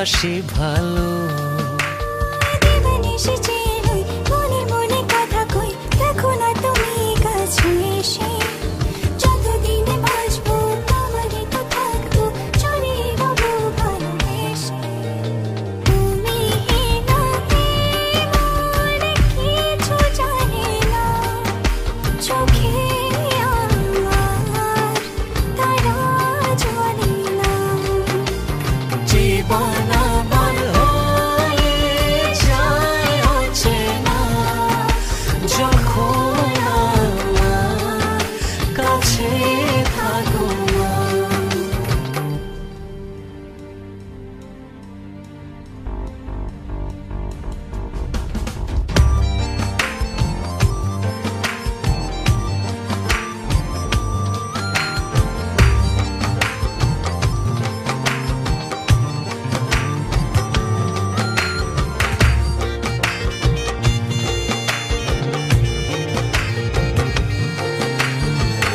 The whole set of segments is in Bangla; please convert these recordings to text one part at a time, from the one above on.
বাসি ভালো। দিবানিশি চেয়ে রই, মনে মনে কথা কই, দেখো না তুমি কাছে এসে। যতদিনে বাঁচবো তোমারই তো থাকবো, জড়িয়ে রবো ভালোবেসে। তুমি না এমন কিছু জানে না, চোখে আমার তারা জ্বলে না। জীবন আমার হয়ে যায় অচেনা, যখন আমার কাছে থাকো না।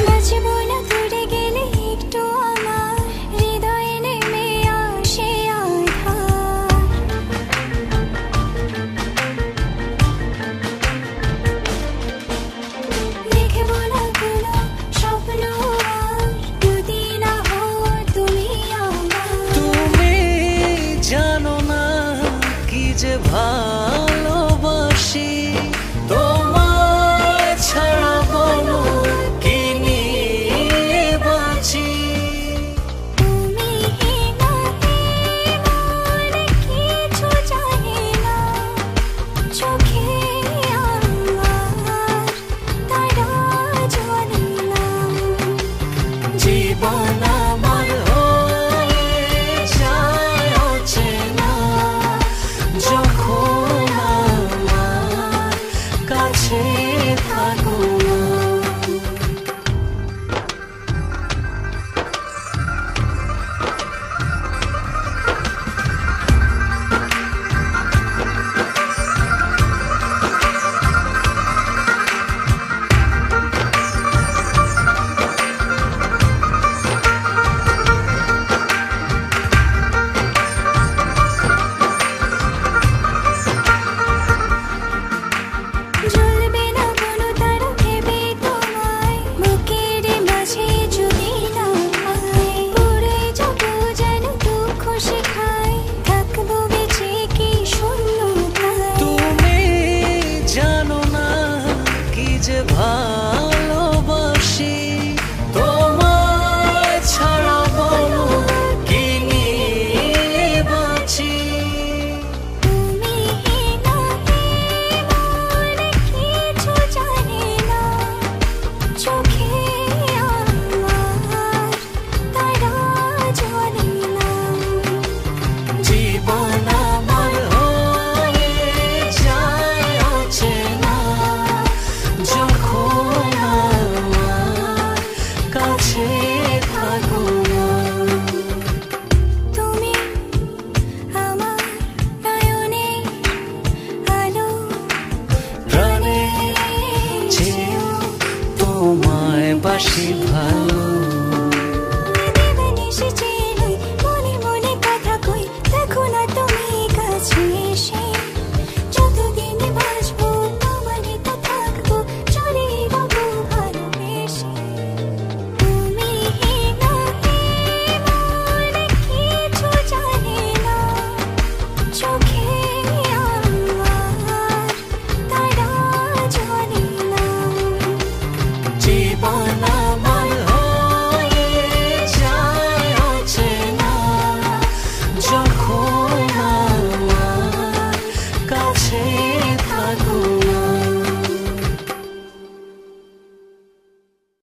বাঁচবো না দূরে গেলে একটু, আমার হৃদয়ে নেমে আসে আধার। দেখবো না কোনো স্বপ্ন আর, যদি না হও তুমি আমার। তুমি জানো না কি যে ভালোবাসি, তোমায় ছাড়া বলো কি নিয়ে বাঁচি। তুমি না এমন কিছু জানে না, চোখে আমার তারা জ্বলে না। জীবন আমার হয়ে যায় অচেনা, যখন আমার কাছে থাকো না। জ্বলবে না কোনো তারা ভেবে তোমায়, বুকের মাঝে যদি না পাই। পুড়ে যাবো যেন দুঃখ শেখায়, থাকবো বেঁচে কি শূন্যতায়। তুমি জানো না কি যে ভালোবাসি, তোমায় ছাড়া বলো কি নিয়ে বাঁচি। তুমি না এমন কিছু জানে না, চোখে আমার তারা জ্বলে না। জীবন আমার হয়ে যায় অচেনা, যখন আমার কাছে থাকো না। তুমি আমার নয়নে আলো, প্রাণে চেয়েও তোমায় বাসি ভালো।